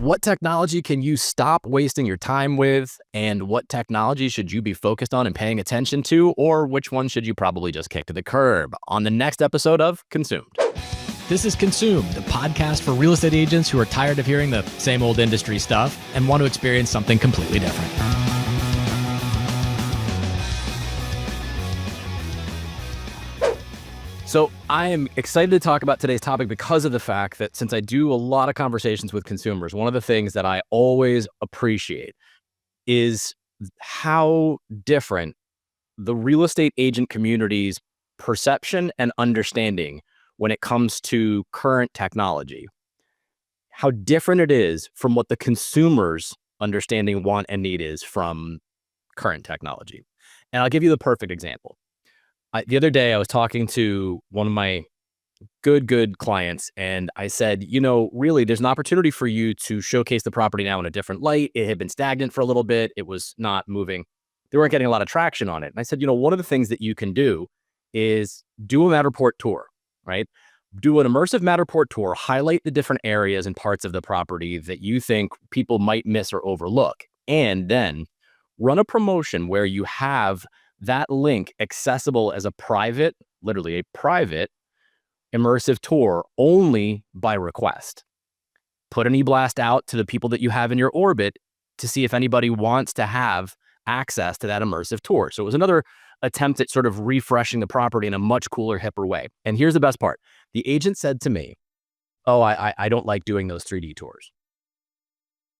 What technology can you stop wasting your time with? And what technology should you be focused on and paying attention to? Or which one should you probably just kick to the curb? On the next episode of Consumed. This is Consumed, the podcast for real estate agents who are tired of hearing the same old industry stuff and want to experience something completely different. So I am excited to talk about today's topic because of the fact that since I do a lot of conversations with consumers, one of the things that I always appreciate is how different the real estate agent community's perception and understanding when it comes to current technology, how different it is from what the consumer's understanding, want, and need is from current technology. And I'll give you the perfect example. The other day, I was talking to one of my good clients, and I said, really, there's an opportunity for you to showcase the property now in a different light. It had been stagnant for a little bit. It was not moving. They weren't getting a lot of traction on it. And I said, one of the things that you can do is do a Matterport tour, right? Do an immersive Matterport tour, highlight the different areas and parts of the property that you think people might miss or overlook, and then run a promotion where you have that link accessible as a private, literally a private immersive tour only by request. Put an e-blast out to the people that you have in your orbit to see if anybody wants to have access to that immersive tour. So it was another attempt at sort of refreshing the property in a much cooler, hipper way. And here's the best part. The agent said to me, "Oh, I don't like doing those 3D tours."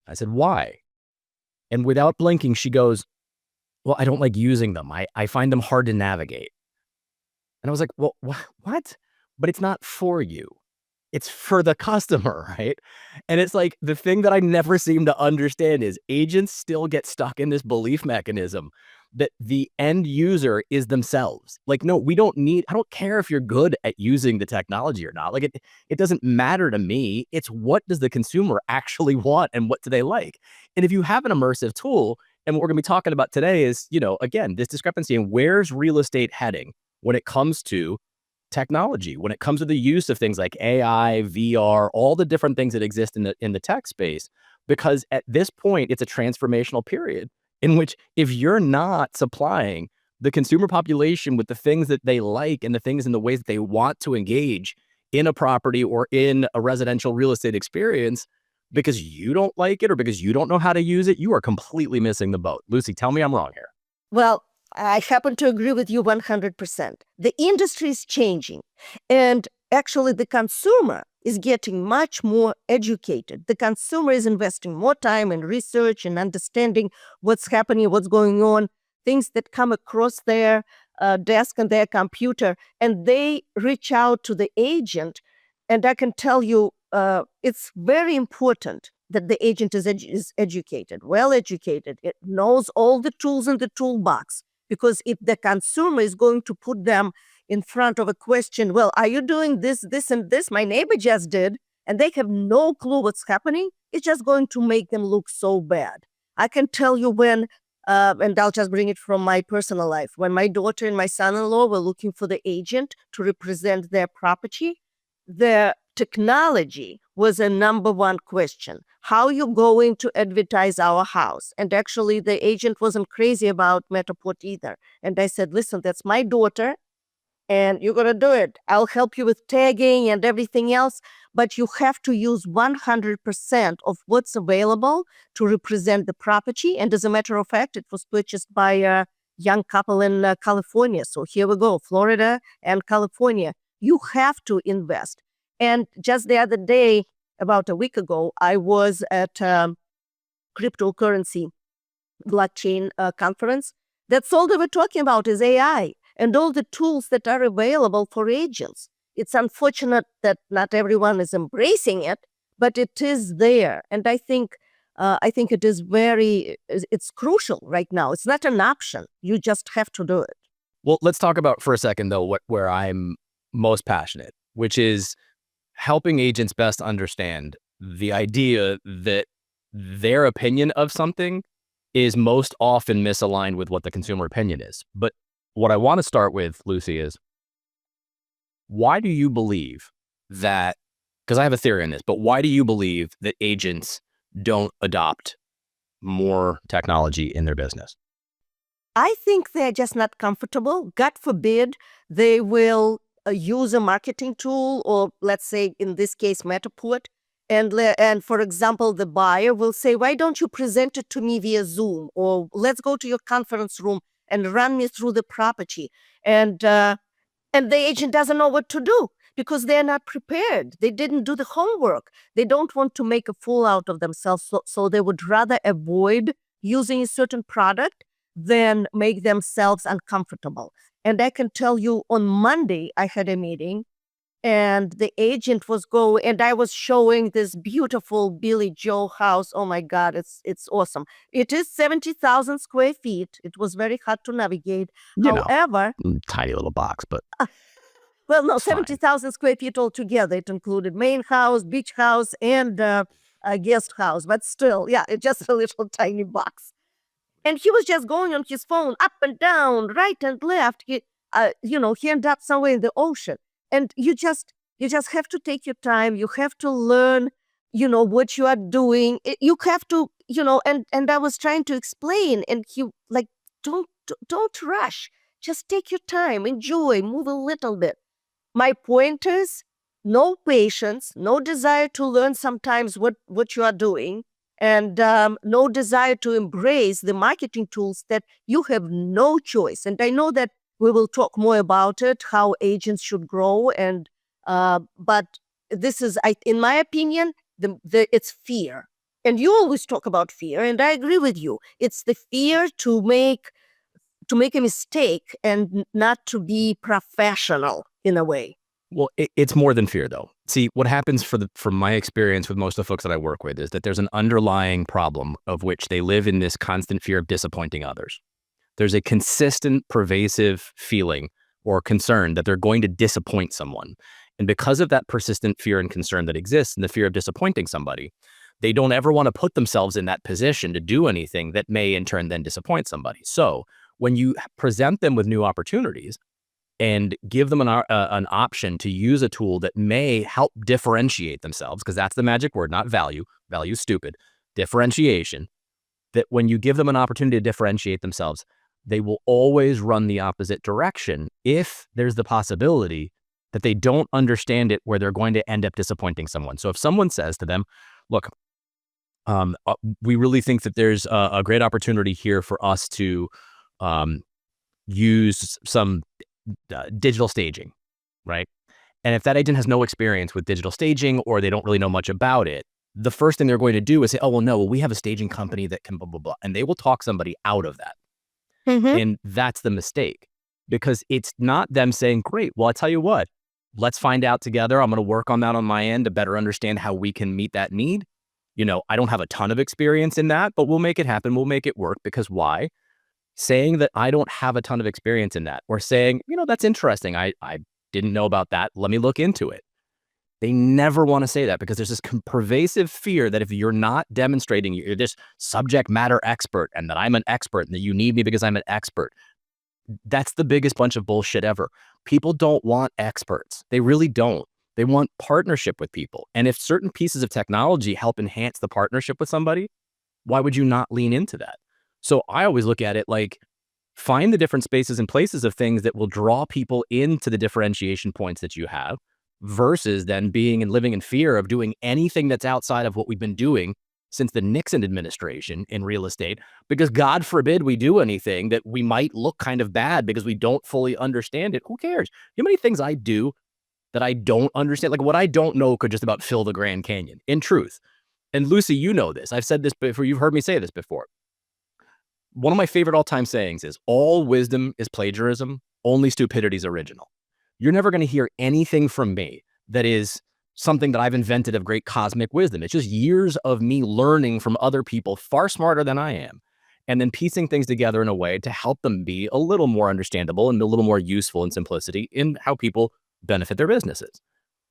I said, "Why?" And without blinking, she goes, "Well, I don't like using them. I find them hard to navigate." And I was like, "Well, what? But it's not for you. It's for the customer," right? And it's like the thing that I never seem to understand is agents still get stuck in this belief mechanism that the end user is themselves. Like, no, I don't care if you're good at using the technology or not. Like it doesn't matter to me. It's what does the consumer actually want and what do they like? And if you have an immersive tool, and what we're going to be talking about today is, again, this discrepancy in where's real estate heading when it comes to technology, when it comes to the use of things like AI, VR, all the different things that exist in the tech space. Because at this point, it's a transformational period in which if you're not supplying the consumer population with the things that they like and the things and the ways that they want to engage in a property or in a residential real estate experience, because you don't like it or because you don't know how to use it, you are completely missing the boat. Lucy, tell me I'm wrong here. Well, I happen to agree with you 100%. The industry is changing, and actually the consumer is getting much more educated. The consumer is investing more time in research and understanding what's happening, what's going on, things that come across their desk and their computer, and they reach out to the agent. And I can tell you, it's very important that the agent is educated, well educated. It knows all the tools in the toolbox. Because if the consumer is going to put them in front of a question, well, are you doing this, this, and this? My neighbor just did, and they have no clue what's happening. It's just going to make them look so bad. I can tell you when, and I'll just bring it from my personal life, when my daughter and my son-in-law were looking for the agent to represent their property, the technology was a number one question. How are you going to advertise our house? And actually, the agent wasn't crazy about Matterport either. And I said, listen, that's my daughter, and you're going to do it. I'll help you with tagging and everything else, but you have to use 100% of what's available to represent the property. And as a matter of fact, it was purchased by a young couple in California. So here we go, Florida and California. You have to invest. And just the other day, about a week ago, I was at a cryptocurrency blockchain conference. That's all they were talking about is AI and all the tools that are available for agents. It's unfortunate that not everyone is embracing it, but it is there. And I think it is it's crucial right now. It's not an option. You just have to do it. Well, let's talk about for a second, though, where I'm most passionate, which is helping agents best understand the idea that their opinion of something is most often misaligned with what the consumer opinion is. But what I want to start with, Lucy, is why do you believe that, because I have a theory on this, but why do you believe that agents don't adopt more technology in their business? I think they're just not comfortable. God forbid they will use a marketing tool, or let's say in this case, Metaport. And for example, the buyer will say, why don't you present it to me via Zoom? Or let's go to your conference room and run me through the property. And the agent doesn't know what to do because they're not prepared. They didn't do the homework. They don't want to make a fool out of themselves. So they would rather avoid using a certain product than make themselves uncomfortable. And I can tell you on Monday, I had a meeting and the agent was going, and I was showing this beautiful Billy Joe house. Oh my God, it's awesome. It is 70,000 square feet. It was very hard to navigate. You know, However, tiny little box, but well, no, it's fine. 70,000 square feet altogether. It included main house, beach house, and a guest house. But still, yeah, it's just a little tiny box. And he was just going on his phone up and down, right and left. He ended up somewhere in the ocean. And you just have to take your time. You have to learn, what you are doing. You have to, and I was trying to explain, and he like, don't rush. Just take your time, enjoy, move a little bit. My point is no patience, no desire to learn sometimes what you are doing, and no desire to embrace the marketing tools that you have no choice. And I know that we will talk more about it, how agents should grow. And but this is, in my opinion, it's fear. And you always talk about fear, and I agree with you. It's the fear to make a mistake and not to be professional in a way. Well, it's more than fear, though. See, what happens from my experience with most of the folks that I work with is that there's an underlying problem of which they live in this constant fear of disappointing others. There's a consistent, pervasive feeling or concern that they're going to disappoint someone. And because of that persistent fear and concern that exists and the fear of disappointing somebody, they don't ever want to put themselves in that position to do anything that may in turn then disappoint somebody. So when you present them with new opportunities and give them an option to use a tool that may help differentiate themselves, because that's the magic word, not value. Value is stupid. Differentiation. That when you give them an opportunity to differentiate themselves, they will always run the opposite direction if there's the possibility that they don't understand it where they're going to end up disappointing someone. So if someone says to them, look, we really think that there's a great opportunity here for us to use some digital staging, right? And if that agent has no experience with digital staging or they don't really know much about it, the first thing they're going to do is say, oh, well, no, we have a staging company that can blah, blah, blah. And they will talk somebody out of that. Mm-hmm. And that's the mistake, because it's not them saying, great, well, I tell you what, let's find out together. I'm going to work on that on my end to better understand how we can meet that need. I don't have a ton of experience in that, but we'll make it happen. We'll make it work. Because why? Saying that I don't have a ton of experience in that, or saying, that's interesting. I didn't know about that. Let me look into it. They never want to say that because there's this pervasive fear that if you're not demonstrating you're this subject matter expert and that I'm an expert and that you need me because I'm an expert, that's the biggest bunch of bullshit ever. People don't want experts. They really don't. They want partnership with people. And if certain pieces of technology help enhance the partnership with somebody, why would you not lean into that? So I always look at it like, find the different spaces and places of things that will draw people into the differentiation points that you have, versus then being and living in fear of doing anything that's outside of what we've been doing since the Nixon administration in real estate, because God forbid we do anything that we might look kind of bad because we don't fully understand it. Who cares? You know how many things I do that I don't understand? Like what I don't know could just about fill the Grand Canyon, in truth. And Lucy, you know this. I've said this before. You've heard me say this before. One of my favorite all-time sayings is, all wisdom is plagiarism, only stupidity is original. You're never going to hear anything from me that is something that I've invented of great cosmic wisdom. It's just years of me learning from other people far smarter than I am, and then piecing things together in a way to help them be a little more understandable and a little more useful in simplicity in how people benefit their businesses.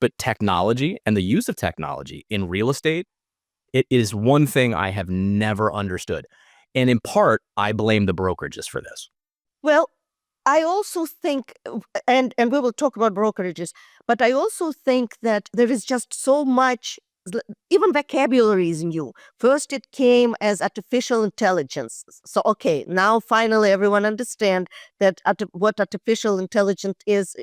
But technology and the use of technology in real estate, it is one thing I have never understood. And in part, I blame the brokerages for this. Well, I also think, and we will talk about brokerages, but I also think that there is just so much Even vocabulary is new. First, it came as artificial intelligence. So, okay, now finally everyone understand that what artificial intelligence is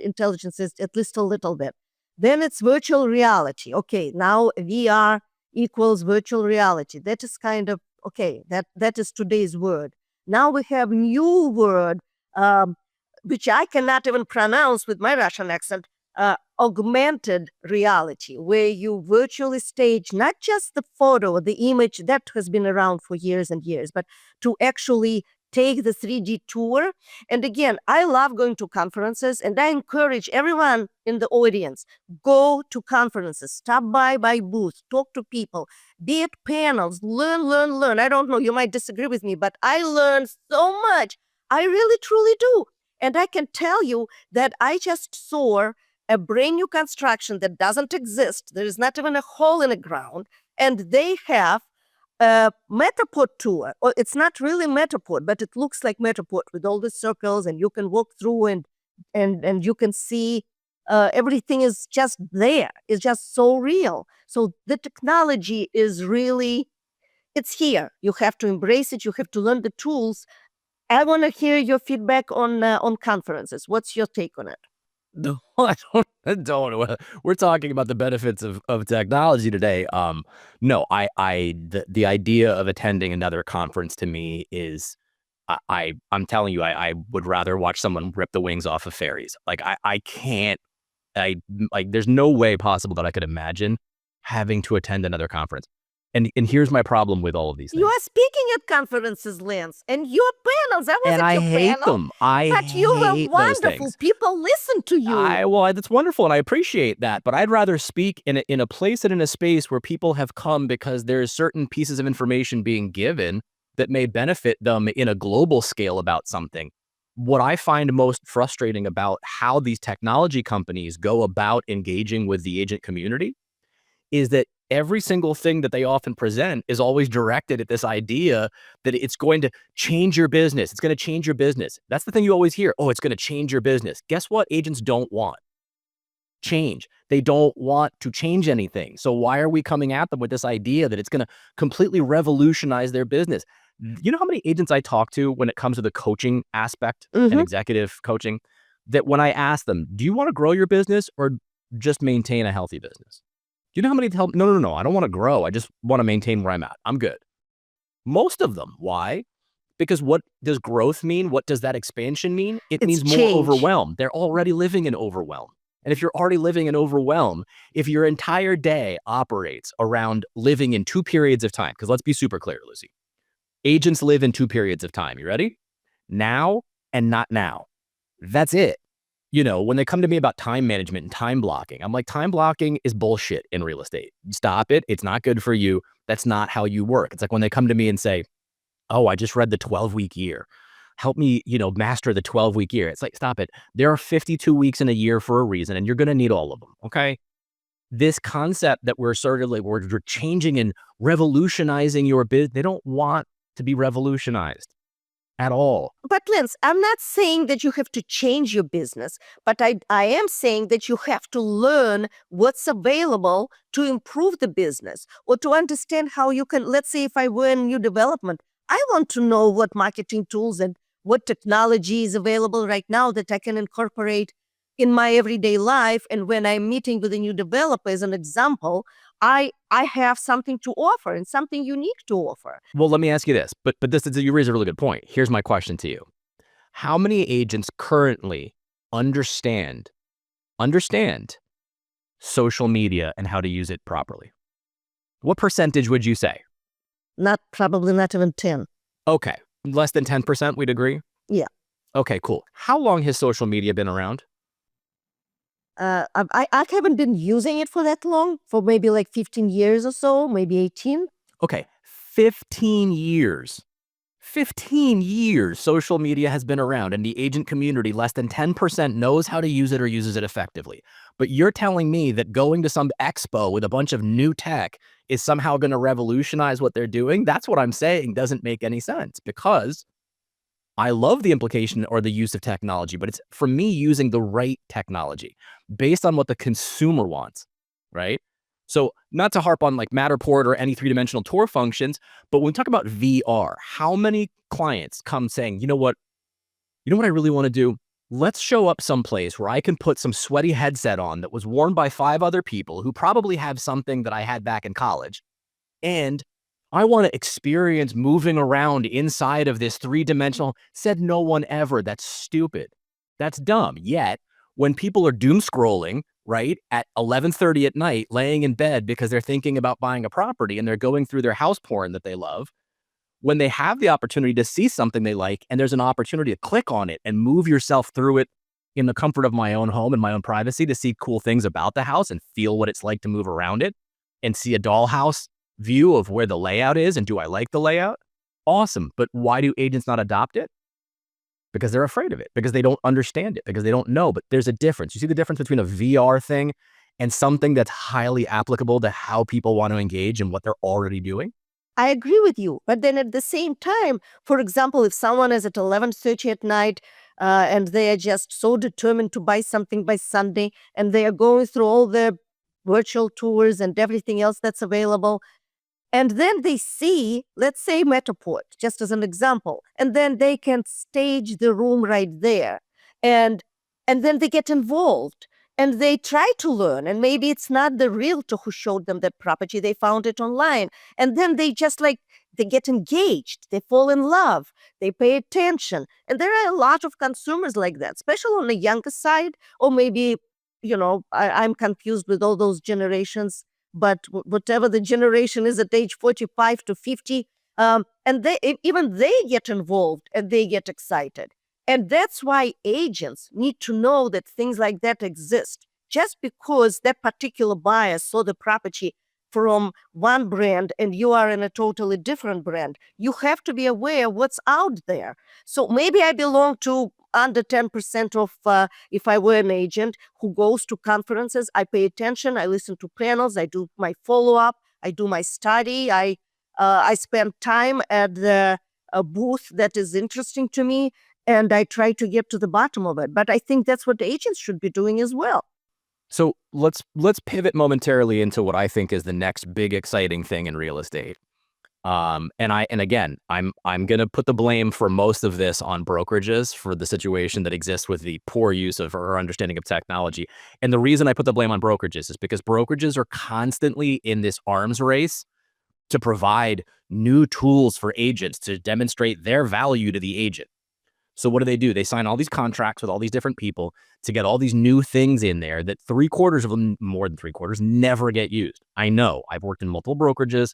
at least a little bit. Then it's virtual reality. Okay, now VR equals virtual reality. That is kind of okay. That is today's word. Now we have new word, which I cannot even pronounce with my Russian accent. Augmented reality, where you virtually stage not just the photo or the image that has been around for years and years, but to actually take the 3D tour. And again, I love going to conferences, and I encourage everyone in the audience, go to conferences, stop by booths, talk to people, be at panels, learn. I don't know, you might disagree with me, but I learn so much. I really, truly do. And I can tell you that I just saw a brand new construction that doesn't exist. There is not even a hole in the ground. And they have a Metapod tour. Or it's not really Metapod, but it looks like Metapod with all the circles, and you can walk through and you can see everything is just there. It's just so real. So the technology is really, it's here. You have to embrace it. You have to learn the tools. I want to hear your feedback on conferences. What's your take on it? No, I don't. We're talking about the benefits of technology today. No, the idea of attending another conference to me is, I'm telling you, I would rather watch someone rip the wings off of fairies. Like I can't, there's no way possible that I could imagine having to attend another conference. And here's my problem with all of these things. You are speaking at conferences, Lance, and your panels. I was And at I your hate panel, them. I but you were hate those wonderful. things. People listen to you. Well, that's wonderful, and I appreciate that. But I'd rather speak in a place and in a space where people have come because there's certain pieces of information being given that may benefit them in a global scale about something. What I find most frustrating about how these technology companies go about engaging with the agent community is that every single thing that they often present is always directed at this idea that it's going to change your business. It's going to change your business. That's the thing you always hear. Oh, it's going to change your business. Guess what? Agents don't want change. They don't want to change anything. So why are we coming at them with this idea that it's going to completely revolutionize their business? You know how many agents I talk to when it comes to the coaching aspect and executive coaching, that when I ask them, do you want to grow your business or just maintain a healthy business? Do you know how many tell me, no, I don't want to grow. I just want to maintain where I'm at. I'm good. Most of them. Why? Because what does growth mean? What does that expansion mean? It means more change. overwhelm. They're already living in overwhelm. And if you're already living in overwhelm, if your entire day operates around living in two periods of time, because let's be super clear, Lucy, agents live in two periods of time. You ready? Now and not now. That's it. You know, when they come to me about time management and time blocking, I'm like, time blocking is bullshit in real estate. Stop it. It's not good for you. That's not how you work. It's like when they come to me and say, oh, I just read the 12-week year. Help me, master the 12-week year. It's like, stop it. There are 52 weeks in a year for a reason, and you're going to need all of them. Okay. This concept that we're we're changing and revolutionizing your business, they don't want to be revolutionized at all. But Lance, I'm not saying that you have to change your business, but I am saying that you have to learn what's available to improve the business or to understand how you can, let's say if I were in new development, I want to know what marketing tools and what technology is available right now that I can incorporate in my everyday life. And when I'm meeting with a new developer, as an example, I have something to offer and something unique to offer. Well, let me ask you this, but you raise a really good point. Here's my question to you. How many agents currently understand social media and how to use it properly? What percentage would you say? Probably not even 10. Okay. Less than 10%, we'd agree? Yeah. Okay, cool. How long has social media been around? I haven't been using it for that long, for maybe like 15 years or so, maybe 18. Okay, 15 years. 15 years social media has been around, and the agent community, less than 10% knows how to use it or uses it effectively. But you're telling me that going to some expo with a bunch of new tech is somehow going to revolutionize what they're doing? That's what I'm saying doesn't make any sense, because I love the implication or the use of technology, but it's for me using the right technology based on what the consumer wants, right? So not to harp on like Matterport or any three-dimensional tour functions, but when we talk about VR, how many clients come saying, you know what I really want to do? Let's show up someplace where I can put some sweaty headset on that was worn by 5 other people who probably have something that I had back in college. And I want to experience moving around inside of this three-dimensional. Said no one ever. That's stupid. That's dumb. Yet, when people are doom scrolling, right, at 11:30 at night, laying in bed because they're thinking about buying a property and they're going through their house porn that they love, when they have the opportunity to see something they like and there's an opportunity to click on it and move yourself through it in the comfort of my own home and my own privacy to see cool things about the house and feel what it's like to move around it and see a dollhouse view of where the layout is and do I like the layout? Awesome. But why do agents not adopt it? Because they're afraid of it, because they don't understand it, because they don't know. But there's a difference. You see the difference between a VR thing and something that's highly applicable to how people want to engage and what they're already doing? I agree with you. But then at the same time, for example, if someone is at 11:30 at night and they are just so determined to buy something by Sunday and they are going through all the virtual tours and everything else that's available, and then they see, let's say, Metaport, just as an example, and then they can stage the room right there. And and then they get involved and they try to learn. And maybe it's not the realtor who showed them that property, they found it online. And then they just like they get engaged, they fall in love, they pay attention. And there are a lot of consumers like that, especially on the younger side, or maybe, I'm confused with all those generations, but whatever the generation is at age 45 to 50, and even they get involved and they get excited. And that's why agents need to know that things like that exist. Just because that particular buyer saw the property from one brand and you are in a totally different brand, you have to be aware what's out there. So maybe I belong to under 10% of, if I were an agent who goes to conferences, I pay attention, I listen to panels, I do my follow-up, I do my study, I spend time at the a booth that is interesting to me, and I try to get to the bottom of it. But I think that's what agents should be doing as well. So let's pivot momentarily into what I think is the next big exciting thing in real estate. And again, I'm gonna put the blame for most of this on brokerages for the situation that exists with the poor use of or understanding of technology. And the reason I put the blame on brokerages is because brokerages are constantly in this arms race to provide new tools for agents to demonstrate their value to the agent. So what do? They sign all these contracts with all these different people to get all these new things in there that 3/4 of them, more than 3/4, never get used. I know. I've worked in multiple brokerages.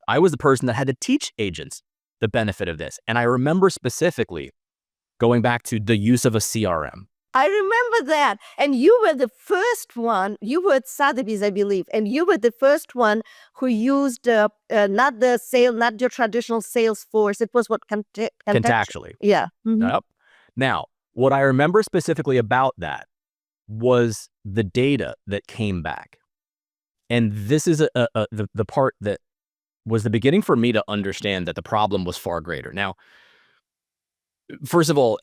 I was the person that had to teach agents the benefit of this. And I remember specifically going back to the use of a CRM. I remember that. And you were the first one, you were at Sotheby's, I believe, and you were the first one who used not your traditional Salesforce. It was what, Contactually. Yeah. Mhm. Yep. Now, what I remember specifically about that was the data that came back. And this is the part that was the beginning for me to understand that the problem was far greater. Now, first of all,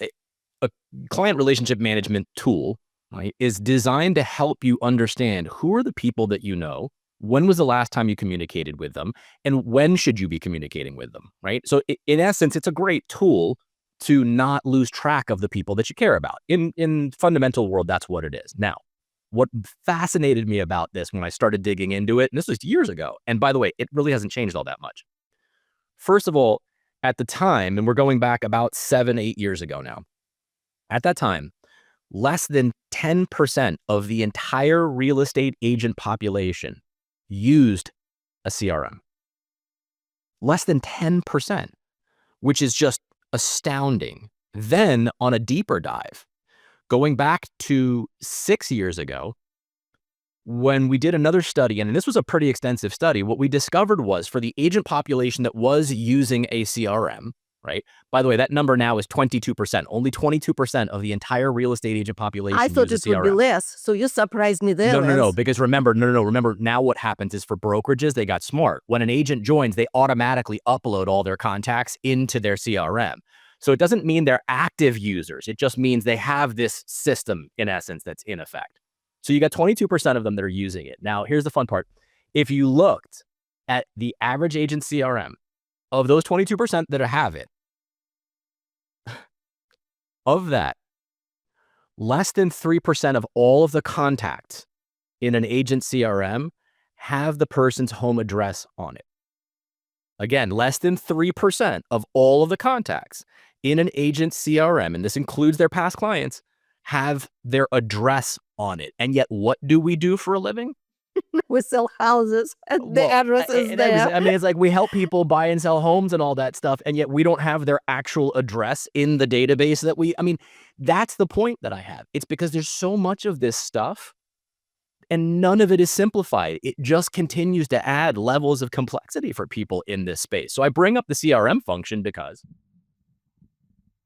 a client relationship management tool, right, is designed to help you understand who are the people that you know, when was the last time you communicated with them, and when should you be communicating with them, right? So in essence, it's a great tool to not lose track of the people that you care about. In fundamental world, that's what it is. Now, what fascinated me about this when I started digging into it, and this was years ago, and by the way, it really hasn't changed all that much. First of all, at the time, and we're going back about 7, 8 years ago now, at that time, less than 10% of the entire real estate agent population used a CRM. Less than 10%, which is just astounding. Then on a deeper dive, going back to 6 years ago, when we did another study, and this was a pretty extensive study, what we discovered was for the agent population that was using a CRM, right? By the way, that number now is 22%. Only 22% of the entire real estate agent population I thought uses it would be CRM. less, so you surprised me there. No, because remember, remember now what happens is for brokerages, they got smart. When an agent joins, they automatically upload all their contacts into their CRM. So it doesn't mean they're active users. It just means they have this system, in essence, that's in effect. So you got 22% of them that are using it. Now, here's the fun part. If you looked at the average agent CRM, of those 22% that have it, of that, less than 3% of all of the contacts in an agent CRM have the person's home address on it. Again, less than 3% of all of the contacts in an agent CRM, and this includes their past clients, have their address on it. And yet, what do we do for a living? We sell houses and the address is there. I mean, it's like we help people buy and sell homes and all that stuff, and yet we don't have their actual address in the database that I mean, that's the point that I have. It's because there's so much of this stuff and none of it is simplified. It just continues to add levels of complexity for people in this space. So I bring up the CRM function because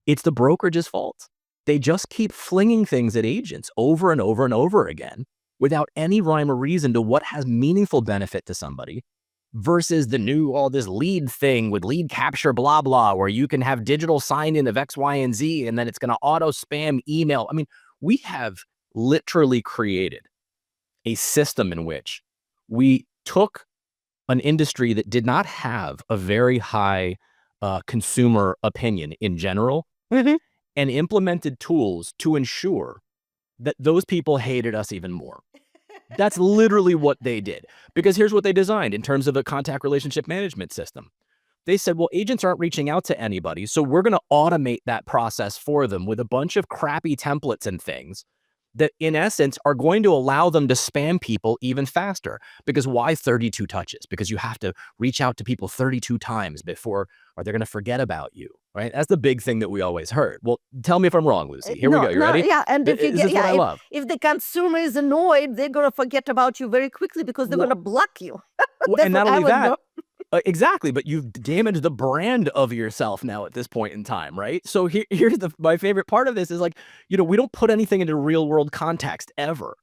it's the brokerage's fault. They just keep flinging things at agents over and over and over again without any rhyme or reason to what has meaningful benefit to somebody versus the new, all this lead thing with lead capture, blah, blah, where you can have digital sign in of X, Y, and Z, and then it's going to auto spam email. I mean, we have literally created a system in which we took an industry that did not have a very high consumer opinion in general and implemented tools to ensure that those people hated us even more. That's literally what they did. Because here's what they designed in terms of a contact relationship management system. They said, well, agents aren't reaching out to anybody, so we're going to automate that process for them with a bunch of crappy templates and things that, in essence, are going to allow them to spam people even faster. Because why 32 touches? Because you have to reach out to people 32 times before, or they're going to forget about you, right? That's the big thing that we always heard. Well, tell me if I'm wrong, Lucy. Here we go. You ready? Yeah, and if you This is what I love. If the consumer is annoyed, they're going to forget about you very quickly because they're going to block you. And not only that, exactly, but you've damaged the brand of yourself now at this point in time, right? So here's my favorite part of this is like, we don't put anything into real world context ever.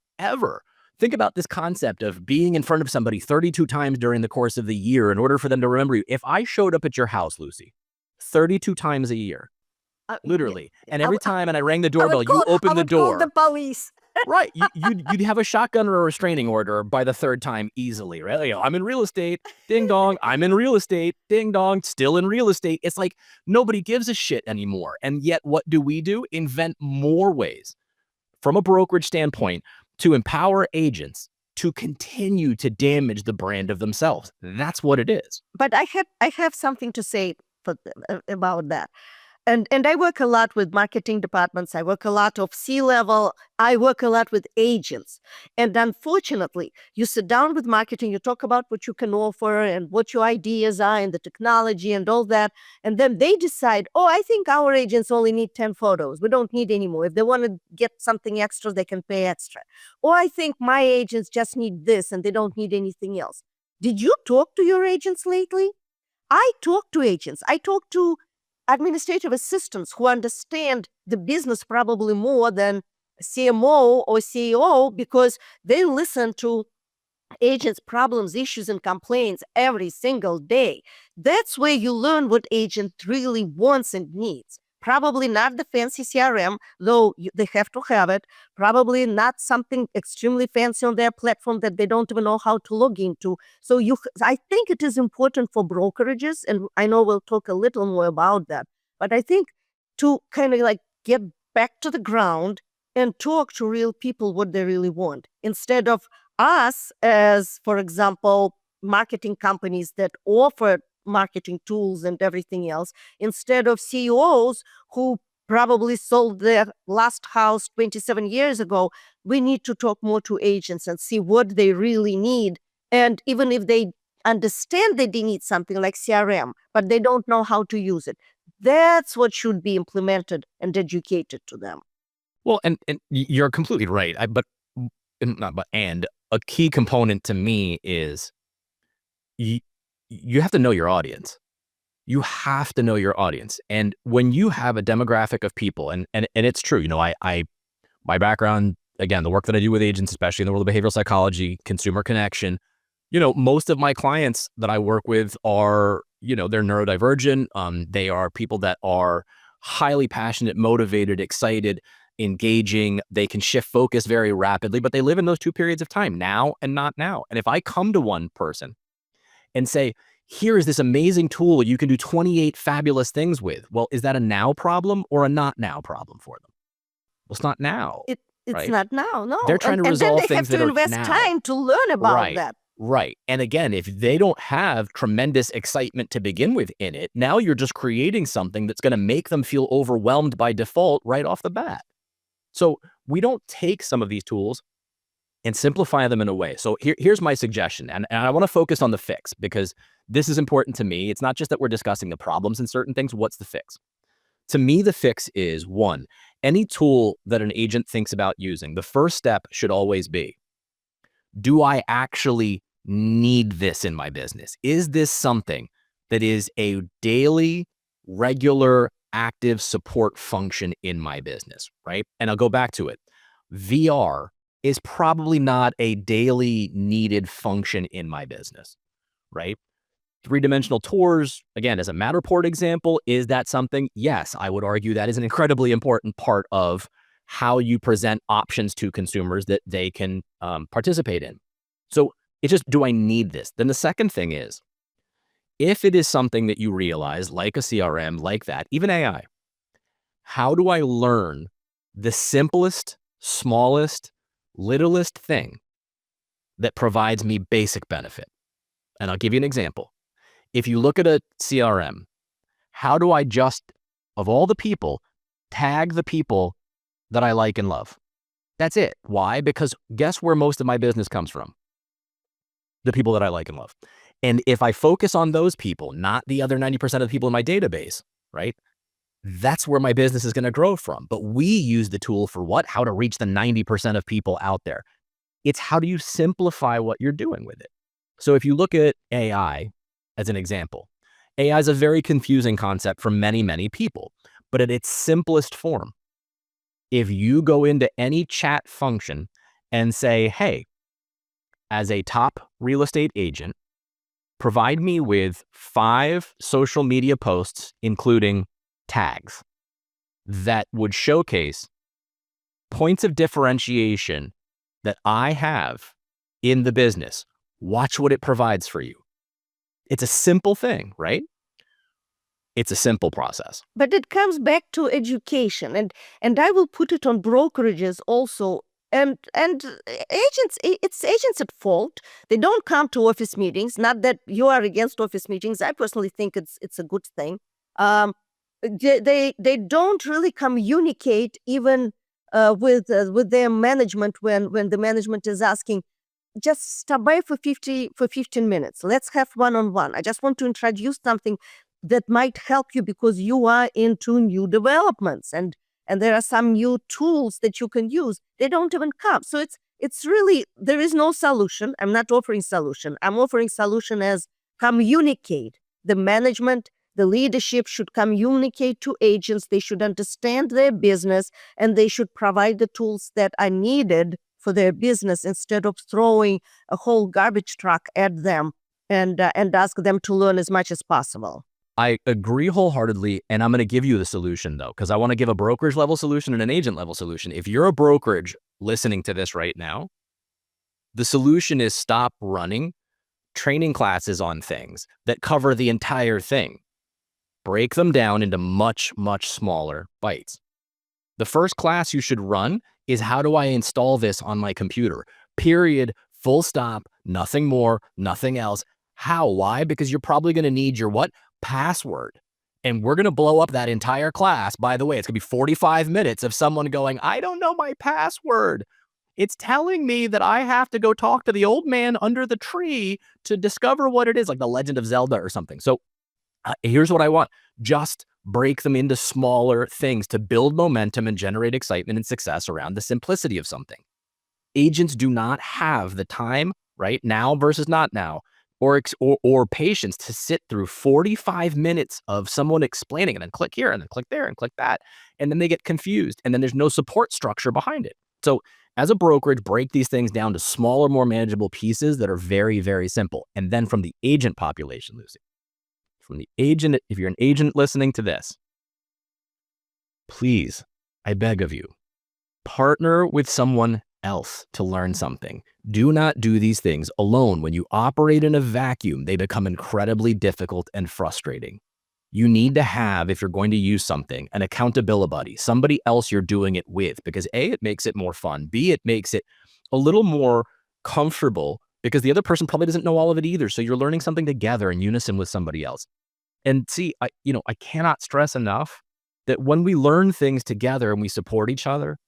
Think about this concept of being in front of somebody 32 times during the course of the year in order for them to remember you. If I showed up at your house, Lucy, 32 times a year, literally, and every time and I rang the doorbell, you opened the door. Call the police. Right. You'd have a shotgun or a restraining order by the third time easily, right? I'm in real estate, ding dong. I'm in real estate, ding dong, still in real estate. It's like nobody gives a shit anymore. And yet what do? Invent more ways from a brokerage standpoint to empower agents to continue to damage the brand of themselves. That's what it is. But I have something to say about that. And I work a lot with marketing departments. I work a lot of C-level. I work a lot with agents. And unfortunately, you sit down with marketing, you talk about what you can offer and what your ideas are and the technology and all that. And then they decide, oh, I think our agents only need 10 photos. We don't need any more. If they want to get something extra, they can pay extra. Or I think my agents just need this and they don't need anything else. Did you talk to your agents lately? I talk to agents. I talk to administrative assistants who understand the business probably more than CMO or CEO because they listen to agents' problems, issues, and complaints every single day. That's where you learn what agent really wants and needs. Probably not the fancy CRM, though they have to have it. Probably not something extremely fancy on their platform that they don't even know how to log into. So I think it is important for brokerages, and I know we'll talk a little more about that, but I think to kind of like get back to the ground and talk to real people what they really want, instead of us as, for example, marketing companies that offer marketing tools and everything else, instead of CEOs who probably sold their last house 27 years ago. We need to talk more to agents and see what they really need. And even if they understand that they need something like CRM, but they don't know how to use it, that's what should be implemented and educated to them. Well, and you're completely right. And a key component to me is you have to know your audience. You have to know your audience. And when you have a demographic of people, and it's true, my background, again, the work that I do with agents, especially in the world of behavioral psychology, consumer connection, most of my clients that I work with are, they're neurodivergent. They are people that are highly passionate, motivated, excited, engaging. They can shift focus very rapidly, but they live in those two periods of time, now and not now. And if I come to one person and say, here is this amazing tool you can do 28 fabulous things with. Well, is that a now problem or a not now problem for them? Well, it's not now, It's right? not now, no. They're trying to And then resolve they have things to that are invest now. time to learn about Right. that. Right. And again, if they don't have tremendous excitement to begin with in it, now you're just creating something that's going to make them feel overwhelmed by default right off the bat. So we don't take some of these tools and simplify them in a way. So here's my suggestion. And I want to focus on the fix because this is important to me. It's not just that we're discussing the problems in certain things. What's the fix? To me, the fix is one, any tool that an agent thinks about using, the first step should always be, do I actually need this in my business? Is this something that is a daily, regular, active support function in my business, right? And I'll go back to it. VR is probably not a daily needed function in my business, right? Three-dimensional tours, again, as a Matterport example, is that something? Yes, I would argue that is an incredibly important part of how you present options to consumers that they can participate in. So it's just, do I need this? Then the second thing is, if it is something that you realize, like a CRM, like that, even AI, how do I learn the simplest, smallest, littlest thing that provides me basic benefit? And I'll give you an example. If you look at a CRM, how do I just, of all the people, tag the people that I like and love? That's it. Why? Because guess where most of my business comes from? The people that I like and love. And if I focus on those people, not the other 90% of the people in my database, right? That's where my business is going to grow from. But we use the tool for what? How to reach the 90% of people out there. It's how do you simplify what you're doing with it? So if you look at AI as an example, AI is a very confusing concept for many, many people. But at its simplest form, if you go into any chat function and say, hey, as a top real estate agent, provide me with 5 social media posts, including tags, that would showcase points of differentiation that I have in the business. Watch what it provides for you. It's a simple thing, right? It's a simple process. But it comes back to education, and I will put it on brokerages also. And agents, it's agents at fault. They don't come to office meetings. Not that you are against office meetings. I personally think it's a good thing. They don't really communicate even with their management when the management is asking, just stop by for 15 minutes. Let's have one-on-one. I just want to introduce something that might help you because you are into new developments and there are some new tools that you can use. They don't even come. So it's really, there is no solution. I'm not offering solution. I'm offering solution as communicate. The management, the leadership should communicate to agents. They should understand their business and they should provide the tools that are needed for their business instead of throwing a whole garbage truck at them and ask them to learn as much as possible. I agree wholeheartedly, and I'm going to give you the solution, though, because I want to give a brokerage level solution and an agent level solution. If you're a brokerage listening to this right now, the solution is stop running training classes on things that cover the entire thing. Break them down into much, much smaller bites. The first class you should run is how do I install this on my computer? Period, full stop, nothing more, nothing else. How? Why? Because you're probably going to need your what? Password. And we're going to blow up that entire class. By the way, it's going to be 45 minutes of someone going, I don't know my password. It's telling me that I have to go talk to the old man under the tree to discover what it is, like the Legend of Zelda or something. So here's what I want. Just break them into smaller things to build momentum and generate excitement and success around the simplicity of something. Agents do not have the time, right, now versus not now, or patience to sit through 45 minutes of someone explaining and then click here and then click there and click that. And then they get confused and then there's no support structure behind it. So as a brokerage, break these things down to smaller, more manageable pieces that are very, very simple. And then from the agent population, Lucy, from the agent, if you're an agent listening to this, please, I beg of you, Partner with someone else to learn something. Do not do these things alone. When you operate in a vacuum, they become incredibly difficult and frustrating. You need to have, if you're going to use something, an accountability buddy, somebody else you're doing it with, because A, it makes it more fun. B, it makes it a little more comfortable because the other person probably doesn't know all of it either. So you're learning something together in unison with somebody else. And see, I cannot stress enough that when we learn things together and we support each other,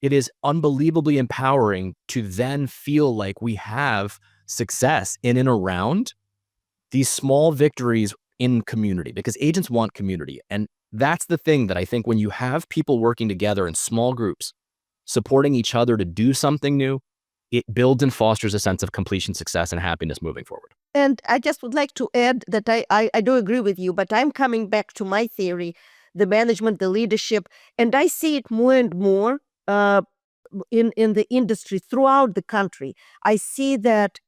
it is unbelievably empowering to then feel like we have success in and around these small victories in community, because agents want community. And that's the thing that I think when you have people working together in small groups, supporting each other to do something new, it builds and fosters a sense of completion, success, and happiness moving forward. And I just would like to add that I do agree with you, but I'm coming back to my theory, the management, the leadership, and I see it more and more in the industry throughout the country. I see that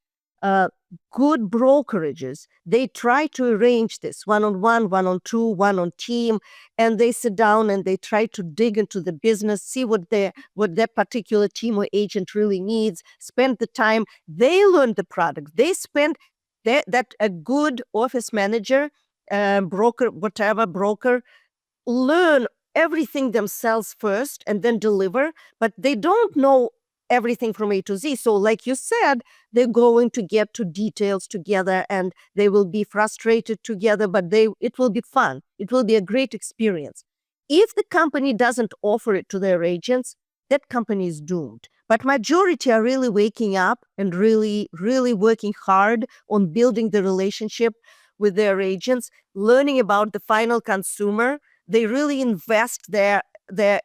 good brokerages, they try to arrange this one-on-one, one-on-two, one-on-team, and they sit down and they try to dig into the business, see what their particular team or agent really needs, spend the time. They learn the product. They spend that a good office manager, broker, whatever broker, learn everything themselves first and then deliver, but they don't know everything from A to Z. So like you said, they're going to get to details together and they will be frustrated together, but it will be fun. It will be a great experience. If the company doesn't offer it to their agents, that company is doomed. But majority are really waking up and really, really working hard on building the relationship with their agents, learning about the final consumer. They really invest their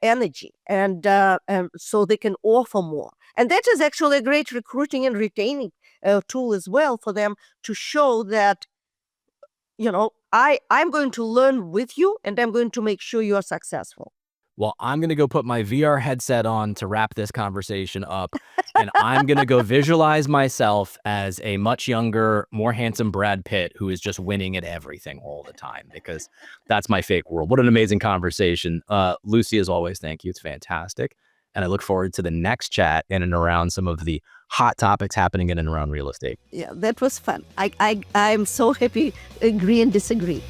energy and so they can offer more. And that is actually a great recruiting and retaining tool as well for them to show that, I'm going to learn with you and I'm going to make sure you are successful. Well, I'm going to go put my VR headset on to wrap this conversation up, and I'm going to go visualize myself as a much younger, more handsome Brad Pitt who is just winning at everything all the time, because that's my fake world. What an amazing conversation. Lucy, as always, thank you. It's fantastic. And I look forward to the next chat in and around some of the hot topics happening in and around real estate. Yeah, that was fun. I'm so happy, agree and disagree.